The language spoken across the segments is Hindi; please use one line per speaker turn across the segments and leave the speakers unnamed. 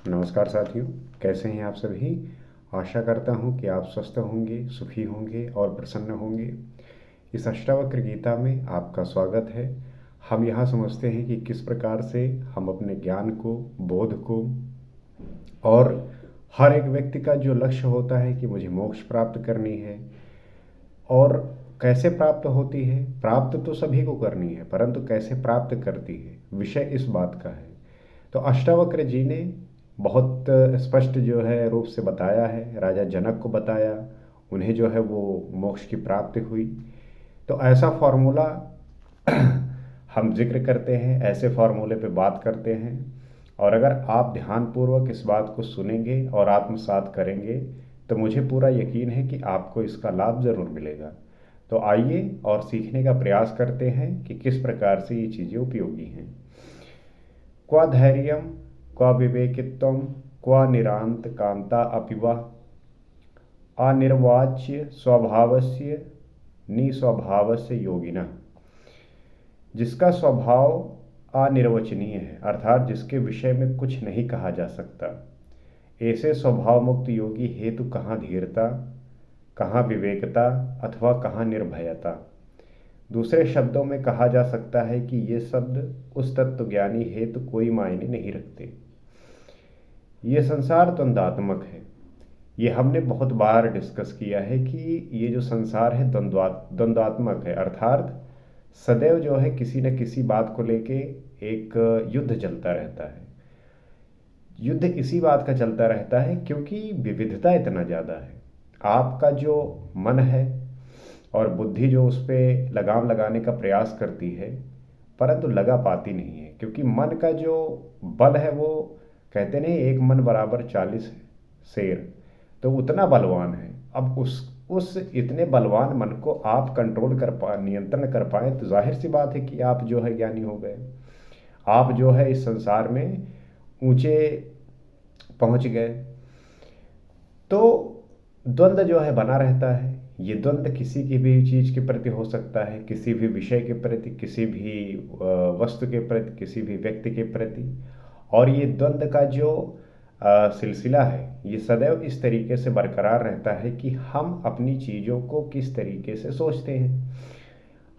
नमस्कार साथियों, कैसे हैं आप सभी। आशा करता हूं कि आप स्वस्थ होंगे, सुखी होंगे और प्रसन्न होंगे। इस अष्टावक्र गीता में आपका स्वागत है। हम यहाँ समझते हैं कि किस प्रकार से हम अपने ज्ञान को, बोध को और हर एक व्यक्ति का जो लक्ष्य होता है कि मुझे मोक्ष प्राप्त करनी है और कैसे प्राप्त होती है। प्राप्त तो सभी को करनी है, परंतु कैसे प्राप्त करती है, विषय इस बात का है। तो अष्टावक्र जी ने बहुत स्पष्ट जो है रूप से बताया है। राजा जनक को बताया, उन्हें जो है वो मोक्ष की प्राप्ति हुई। तो ऐसा फॉर्मूला हम जिक्र करते हैं, ऐसे फॉर्मूले पे बात करते हैं। और अगर आप ध्यानपूर्वक इस बात को सुनेंगे और आत्मसात करेंगे तो मुझे पूरा यकीन है कि आपको इसका लाभ ज़रूर मिलेगा। तो आइए और सीखने का प्रयास करते हैं कि किस प्रकार से ये चीज़ें उपयोगी हैं। क्व धैर्यं क्व विवेकित्वं क्व निरांत कांता अपि वा अनिर्वाच्य स्वभावस्य निस्वभावस्य योगिनः। जिसका स्वभाव अनिर्वचनीय है, अर्थात जिसके विषय में कुछ नहीं कहा जा सकता, ऐसे स्वभाव मुक्त योगी हेतु कहाँ धीरता, कहाँ विवेकता अथवा कहाँ निर्भयता। दूसरे शब्दों में कहा जा सकता है कि ये शब्द उस तत्वज्ञानी हेतु कोई मायने नहीं रखते। ये संसार द्वंद्वात्मक है। ये हमने बहुत बार डिस्कस किया है कि ये जो संसार है द्वंद्वात्मक है, अर्थात सदैव जो है किसी न किसी बात को लेके एक युद्ध चलता रहता है। युद्ध इसी बात का चलता रहता है क्योंकि विविधता इतना ज़्यादा है। आपका जो मन है और बुद्धि जो उस पर लगाम लगाने का प्रयास करती है, परंतु लगा पाती नहीं है, क्योंकि मन का जो बल है वो कहते नहीं, एक मन बराबर 40 शेर, तो उतना बलवान है। अब उस इतने बलवान मन को आप कंट्रोल कर पा, नियंत्रण कर पाए, तो जाहिर सी बात है कि आप जो है ज्ञानी हो गए। आप जो है इस संसार में ऊंचे पहुंच गए। तो द्वंद्व जो है बना रहता है। ये द्वंद्व किसी की भी चीज़ के प्रति हो सकता है, किसी भी विषय के प्रति, किसी भी वस्तु के प्रति, किसी भी व्यक्ति के प्रति। और ये द्वंद्व का जो सिलसिला है, ये सदैव इस तरीके से बरकरार रहता है कि हम अपनी चीज़ों को किस तरीके से सोचते हैं,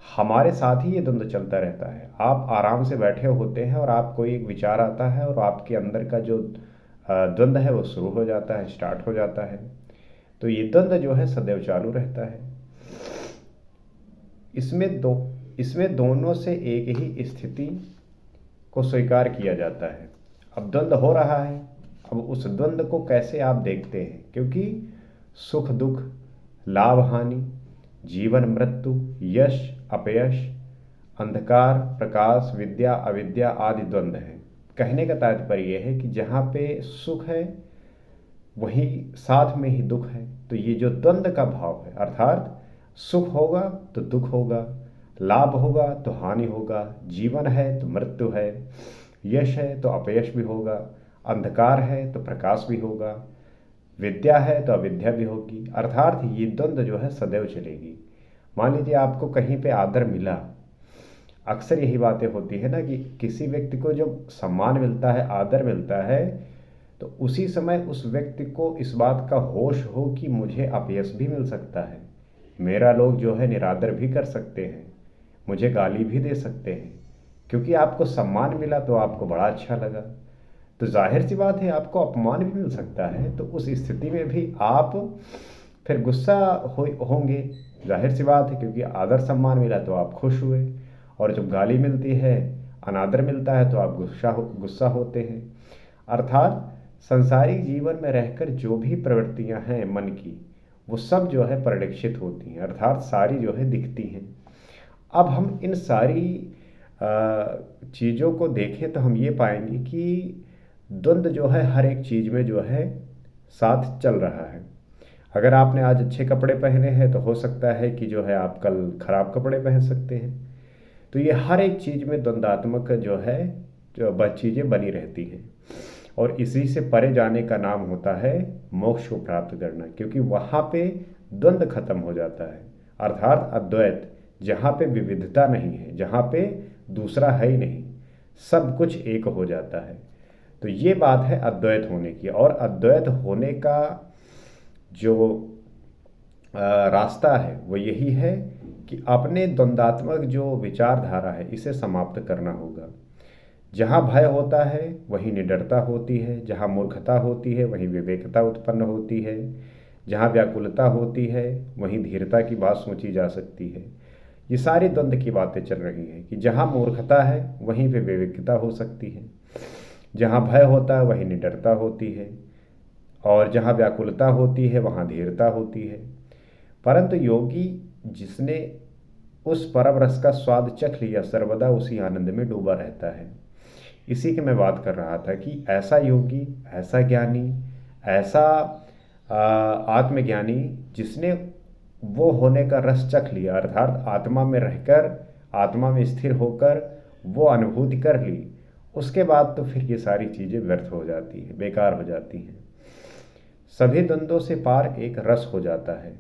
हमारे साथ ही ये द्वंद्व चलता रहता है। आप आराम से बैठे होते हैं और आपको एक विचार आता है और आपके अंदर का जो द्वंद्व है वो शुरू हो जाता है, स्टार्ट हो जाता है। तो ये द्वंद्व जो है सदैव चालू रहता है। इसमें दोनों से एक ही स्थिति को स्वीकार किया जाता है। अब द्वंद्व हो रहा है, अब उस द्वंद्व को कैसे आप देखते हैं, क्योंकि सुख दुख, लाभ हानि, जीवन मृत्यु, यश अपयश, अंधकार प्रकाश, विद्या अविद्या आदि द्वंद्व है। कहने का तात्पर्य यह है कि जहाँ पे सुख है वही साथ में ही दुख है। तो ये जो द्वंद्व का भाव है, अर्थात सुख होगा तो दुख होगा, लाभ होगा तो हानि होगा, जीवन है तो मृत्यु है, यश है तो अपयश भी होगा, अंधकार है तो प्रकाश भी होगा, विद्या है तो अविद्या भी होगी। अर्थात ये द्वंद्व जो है सदैव चलेगी। मान लीजिए आपको कहीं पे आदर मिला, अक्सर यही बातें होती है ना कि किसी व्यक्ति को जब सम्मान मिलता है, आदर मिलता है, तो उसी समय उस व्यक्ति को इस बात का होश हो कि मुझे अपयश भी मिल सकता है, मेरा लोग जो है निरादर भी कर सकते हैं, मुझे गाली भी दे सकते हैं। क्योंकि आपको सम्मान मिला तो आपको बड़ा अच्छा लगा, तो जाहिर सी बात है आपको अपमान भी मिल सकता है। तो उस स्थिति में भी आप फिर गुस्सा होंगे, जाहिर सी बात है, क्योंकि आदर सम्मान मिला तो आप खुश हुए, और जब गाली मिलती है, अनादर मिलता है, तो आप गुस्सा होते हैं। अर्थात संसारिक जीवन में रहकर जो भी प्रवृत्तियां हैं मन की, वो सब जो है परिलक्षित होती हैं, अर्थात सारी जो है दिखती हैं। अब हम इन सारी चीज़ों को देखें तो हम ये पाएंगे कि द्वंद्व जो है हर एक चीज़ में जो है साथ चल रहा है। अगर आपने आज अच्छे कपड़े पहने हैं तो हो सकता है कि जो है आप कल खराब कपड़े पहन सकते हैं। तो ये हर एक चीज़ में द्वंद्वात्मक जो है जो चीज़ें बनी रहती हैं, और इसी से परे जाने का नाम होता है मोक्ष को प्राप्त करना, क्योंकि वहाँ पे द्वंद्व खत्म हो जाता है, अर्थात अद्वैत, जहाँ पे विविधता नहीं है, जहाँ पे दूसरा है ही नहीं, सब कुछ एक हो जाता है। तो ये बात है अद्वैत होने की। और अद्वैत होने का जो रास्ता है वो यही है कि अपने द्वंद्वात्मक जो विचारधारा है इसे समाप्त करना होगा। जहाँ भय होता है वहीं निडरता होती है, जहाँ मूर्खता होती है वहीं विवेकता उत्पन्न होती है, जहाँ व्याकुलता होती है वहीं धीरता की बात सोची जा सकती है। ये सारी द्वंद्व की बातें चल रही हैं कि जहाँ मूर्खता है वहीं पे विवेकता हो सकती है, जहाँ भय होता है वहीं निडरता होती है, और जहाँ व्याकुलता होती है वहाँ धीरता होती है। परंतु योगी जिसने उस परम रस का स्वाद चख लिया सर्वदा उसी आनंद में डूबा रहता है। इसी की मैं बात कर रहा था कि ऐसा योगी, ऐसा ज्ञानी, ऐसा आत्मज्ञानी जिसने वो होने का रस चख लिया, अर्थात आत्मा में रहकर, आत्मा में स्थिर होकर वो अनुभूति कर ली, उसके बाद तो फिर ये सारी चीज़ें व्यर्थ हो जाती हैं, बेकार हो जाती हैं। सभी द्वंद्वों से पार एक रस हो जाता है,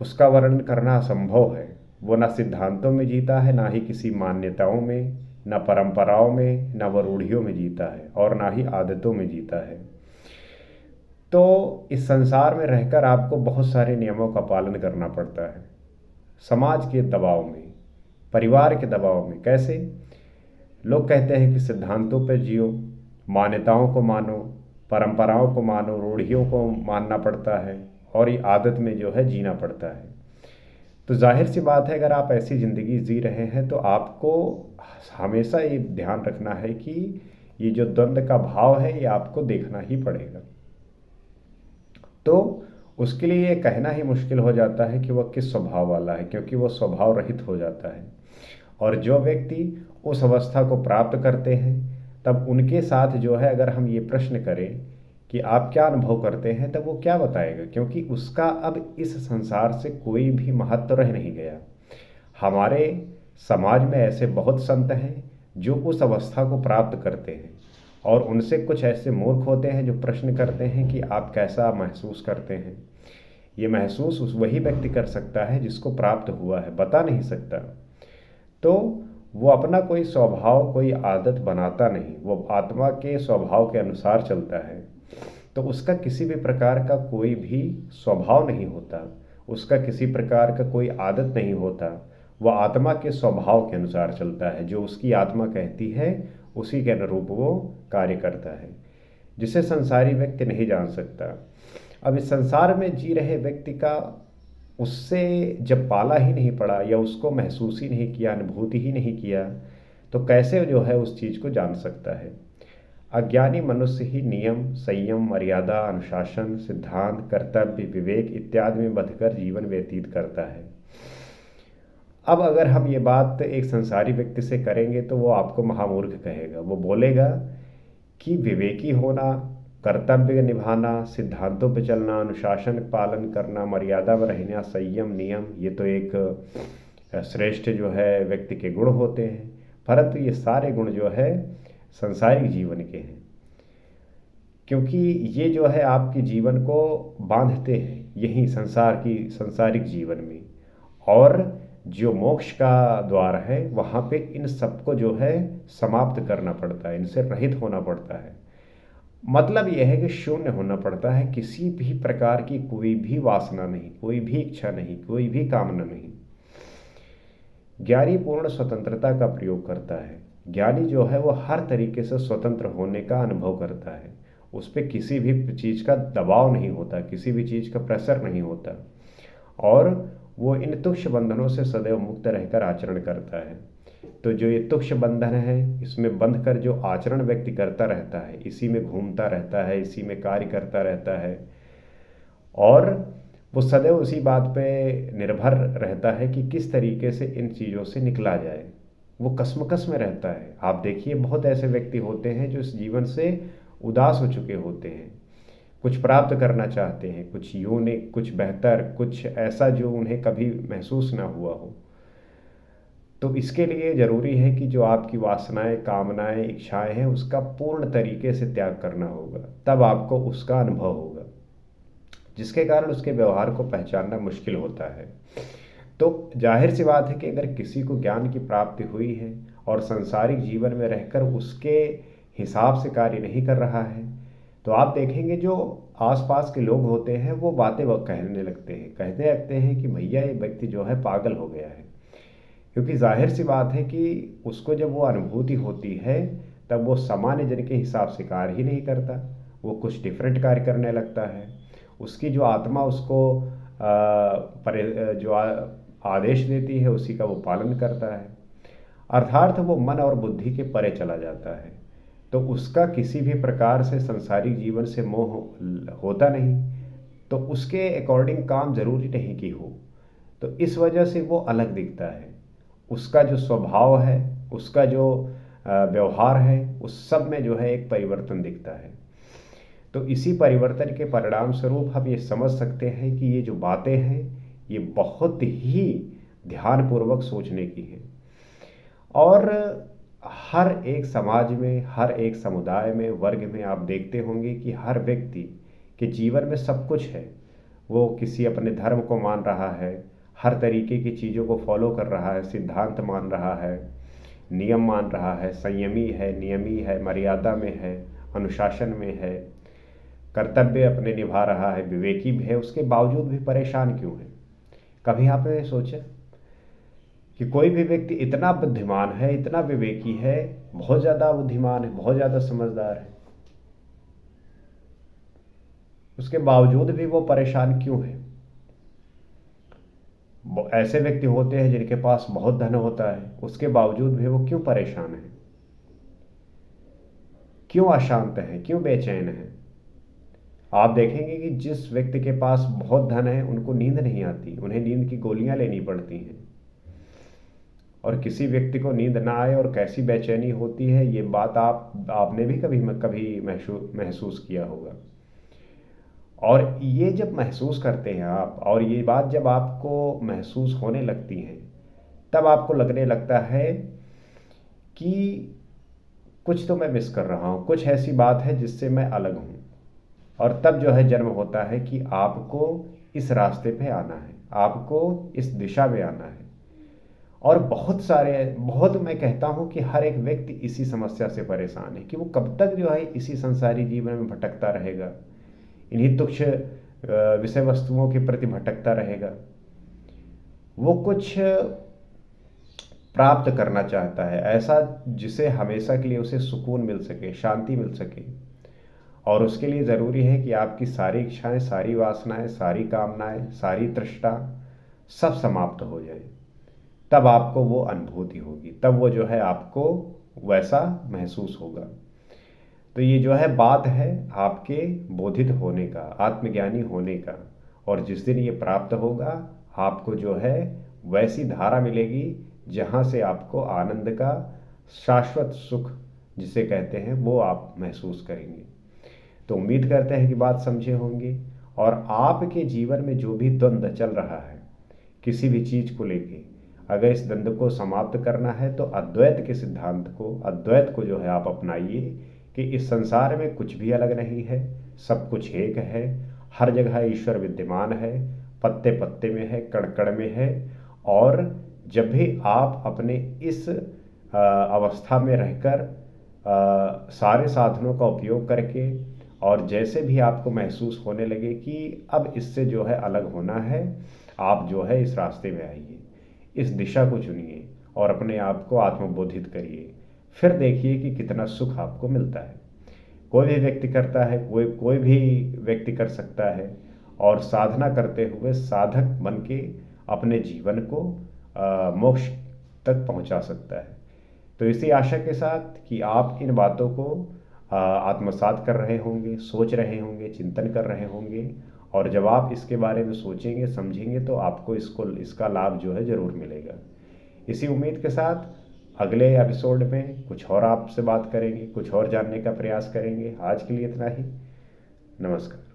उसका वर्णन करना असंभव है। वो ना सिद्धांतों में जीता है, ना ही किसी मान्यताओं में, ना परंपराओं में, ना वो रूढ़ियों में जीता है, और ना ही आदतों में जीता है। तो इस संसार में रहकर आपको बहुत सारे नियमों का पालन करना पड़ता है, समाज के दबाव में, परिवार के दबाव में। कैसे? लोग कहते हैं कि सिद्धांतों पर जियो, मान्यताओं को मानो, परंपराओं को मानो, रूढ़ियों को मानना पड़ता है, और ये आदत में जो है जीना पड़ता है। तो जाहिर सी बात है, अगर आप ऐसी ज़िंदगी जी रहे हैं तो आपको हमेशा ये ध्यान रखना है कि ये जो द्वंद्व का भाव है ये आपको देखना ही पड़ेगा। तो उसके लिए ये कहना ही मुश्किल हो जाता है कि वह किस स्वभाव वाला है, क्योंकि वह स्वभाव रहित हो जाता है। और जो व्यक्ति उस अवस्था को प्राप्त करते हैं तब उनके साथ जो है अगर हम ये प्रश्न करें कि आप क्या अनुभव करते हैं, तब वो क्या बताएगा, क्योंकि उसका अब इस संसार से कोई भी महत्व रह नहीं गया। हमारे समाज में ऐसे बहुत संत हैं जो उस अवस्था को प्राप्त करते हैं, और उनसे कुछ ऐसे मूर्ख होते हैं जो प्रश्न करते हैं कि आप कैसा महसूस करते हैं। ये महसूस उस वही व्यक्ति कर सकता है जिसको प्राप्त हुआ है, बता नहीं सकता। तो वो अपना कोई स्वभाव, कोई आदत बनाता नहीं, वो आत्मा के स्वभाव के अनुसार चलता है। तो उसका किसी भी प्रकार का कोई भी स्वभाव नहीं होता, उसका किसी प्रकार का कोई आदत नहीं होता। वह आत्मा के स्वभाव के अनुसार चलता है, जो उसकी आत्मा कहती है उसी के अनुरूप वो कार्य करता है, जिसे संसारी व्यक्ति नहीं जान सकता। अब इस संसार में जी रहे व्यक्ति का उससे जब पाला ही नहीं पड़ा, या उसको महसूस ही नहीं किया, अनुभूति ही नहीं किया, तो कैसे जो है उस चीज़ को जान सकता है। अज्ञानी मनुष्य ही नियम, संयम, मर्यादा, अनुशासन, सिद्धांत, कर्तव्य, विवेक इत्यादि में बंधकर जीवन व्यतीत करता है। अब अगर हम ये बात एक संसारी व्यक्ति से करेंगे तो वो आपको महामूर्ख कहेगा। वो बोलेगा कि विवेकी होना, कर्तव्य निभाना, सिद्धांतों पर चलना, अनुशासन पालन करना, मर्यादा में रहना, संयम, नियम, ये तो एक श्रेष्ठ जो है व्यक्ति के गुण होते हैं। परंतु ये सारे गुण जो है संसारिक जीवन के हैं, क्योंकि ये जो है आपके जीवन को बांधते हैं यही संसारिक जीवन में। और जो मोक्ष का द्वार है वहाँ पे इन सबको जो है समाप्त करना पड़ता है, इनसे रहित होना पड़ता है। मतलब यह है कि शून्य होना पड़ता है, किसी भी प्रकार की कोई भी वासना नहीं, कोई भी इच्छा नहीं, कोई भी कामना नहीं। ज्ञानी पूर्ण स्वतंत्रता का प्रयोग करता है। ज्ञानी जो है वो हर तरीके से स्वतंत्र होने का अनुभव करता है, उस पर किसी भी चीज़ का दबाव नहीं होता, किसी भी चीज़ का प्रेशर नहीं होता, और वो इन तुच्छ बंधनों से सदैव मुक्त रहकर आचरण करता है। तो जो ये तुच्छ बंधन है, इसमें बंध कर जो आचरण व्यक्ति करता रहता है, इसी में घूमता रहता है, इसी में कार्य करता रहता है, और वो सदैव उसी बात पे निर्भर रहता है कि किस तरीके से इन चीज़ों से निकला जाए। वो कसमकस में रहता है। आप देखिए बहुत ऐसे व्यक्ति होते हैं जो इस जीवन से उदास हो चुके होते हैं, कुछ प्राप्त करना चाहते हैं, कुछ यूनिक, कुछ बेहतर, कुछ ऐसा जो उन्हें कभी महसूस ना हुआ हो। तो इसके लिए ज़रूरी है कि जो आपकी वासनाएं, कामनाएं, इच्छाएं हैं उसका पूर्ण तरीके से त्याग करना होगा, तब आपको उसका अनुभव होगा, जिसके कारण उसके व्यवहार को पहचानना मुश्किल होता है। तो जाहिर सी बात है कि अगर किसी को ज्ञान की प्राप्ति हुई है और संसारिक जीवन में रहकर उसके हिसाब से कार्य नहीं कर रहा है, तो आप देखेंगे जो आसपास के लोग होते हैं वो बातें वो कहने लगते हैं, कहते लगते हैं कि भैया ये व्यक्ति जो है पागल हो गया है। क्योंकि जाहिर सी बात है कि उसको जब वो अनुभूति होती है तब वो सामान्य जन के हिसाब से कार्य ही नहीं करता, वो कुछ डिफरेंट कार्य करने लगता है। उसकी जो आत्मा उसको आदेश देती है उसी का वो पालन करता है, अर्थात वो मन और बुद्धि के परे चला जाता है। तो उसका किसी भी प्रकार से संसारिक जीवन से मोह होता नहीं, तो उसके अकॉर्डिंग काम जरूरी नहीं कि हो, तो इस वजह से वो अलग दिखता है। उसका जो स्वभाव है, उसका जो व्यवहार है, उस सब में जो है एक परिवर्तन दिखता है। तो इसी परिवर्तन के परिणाम स्वरूप हम ये समझ सकते हैं कि ये जो बातें हैं ये बहुत ही ध्यानपूर्वक सोचने की हैं। और हर एक समाज में, हर एक समुदाय में, वर्ग में आप देखते होंगे कि हर व्यक्ति के जीवन में सब कुछ है। वो किसी अपने धर्म को मान रहा है, हर तरीके की चीज़ों को फॉलो कर रहा है, सिद्धांत मान रहा है, नियम मान रहा है, संयमी है, नियमी है, मर्यादा में है, अनुशासन में है, कर्तव्य अपने निभा रहा है, विवेकी भी है, उसके बावजूद भी परेशान क्यों है? कभी आपने सोचा कि कोई भी व्यक्ति इतना बुद्धिमान है, इतना विवेकी है, बहुत ज़्यादा बुद्धिमान है, बहुत ज़्यादा समझदार है, उसके बावजूद भी वो परेशान क्यों है? ऐसे व्यक्ति होते हैं जिनके पास बहुत धन होता है, उसके बावजूद भी वो क्यों परेशान है, क्यों अशांत है, क्यों बेचैन है? आप देखेंगे कि जिस व्यक्ति के पास बहुत धन है उनको नींद नहीं आती, उन्हें नींद की गोलियां लेनी पड़ती हैं। और किसी व्यक्ति को नींद ना आए और कैसी बेचैनी होती है, ये बात आपने भी कभी कभी महसूस किया होगा। और ये जब महसूस करते हैं आप, और ये बात जब आपको महसूस होने लगती है, तब आपको लगने लगता है कि कुछ तो मैं मिस कर रहा हूँ, कुछ ऐसी बात है जिससे मैं अलग हूँ। और तब जो है जन्म होता है कि आपको इस रास्ते पे आना है, आपको इस दिशा में आना है। और बहुत मैं कहता हूँ कि हर एक व्यक्ति इसी समस्या से परेशान है कि वो कब तक जो है इसी संसारी जीवन में भटकता रहेगा, इन्हीं तुच्छ विषय वस्तुओं के प्रति भटकता रहेगा। वो कुछ प्राप्त करना चाहता है ऐसा जिसे हमेशा के लिए उसे सुकून मिल सके, शांति मिल सके। और उसके लिए ज़रूरी है कि आपकी सारी इच्छाएं, सारी वासनाएं, सारी कामनाएं, सारी तृष्णा सब समाप्त हो जाए, तब आपको वो अनुभूति होगी, तब वो जो है आपको वैसा महसूस होगा। तो ये जो है बात है आपके बोधित होने का, आत्मज्ञानी होने का। और जिस दिन ये प्राप्त होगा, आपको जो है वैसी धारा मिलेगी जहाँ से आपको आनंद का शाश्वत सुख जिसे कहते हैं वो आप महसूस करेंगे। तो उम्मीद करते हैं कि बात समझे होंगे। और आपके जीवन में जो भी द्वंद्व चल रहा है किसी भी चीज़ को लेके, अगर इस द्वंद्व को समाप्त करना है तो अद्वैत के सिद्धांत को, अद्वैत को जो है आप अपनाइए कि इस संसार में कुछ भी अलग नहीं है, सब कुछ एक है, हर जगह ईश्वर विद्यमान है, पत्ते पत्ते में है, कण कण में है। और जब भी आप अपने इस अवस्था में रहकर सारे साधनों का उपयोग करके, और जैसे भी आपको महसूस होने लगे कि अब इससे जो है अलग होना है, आप जो है इस रास्ते में आइए, इस दिशा को चुनिए और अपने आप को आत्मबोधित करिए। फिर देखिए कि कितना सुख आपको मिलता है। कोई भी व्यक्ति करता है, कोई भी व्यक्ति कर सकता है, और साधना करते हुए साधक बन के अपने जीवन को मोक्ष तक पहुंचा सकता है। तो इसी आशा के साथ कि आप इन बातों को आत्मसात कर रहे होंगे, सोच रहे होंगे, चिंतन कर रहे होंगे, और जब आप इसके बारे में सोचेंगे, समझेंगे, तो आपको इसका लाभ जो है ज़रूर मिलेगा। इसी उम्मीद के साथ अगले एपिसोड में कुछ और आपसे बात करेंगे, कुछ और जानने का प्रयास करेंगे। आज के लिए इतना ही। नमस्कार।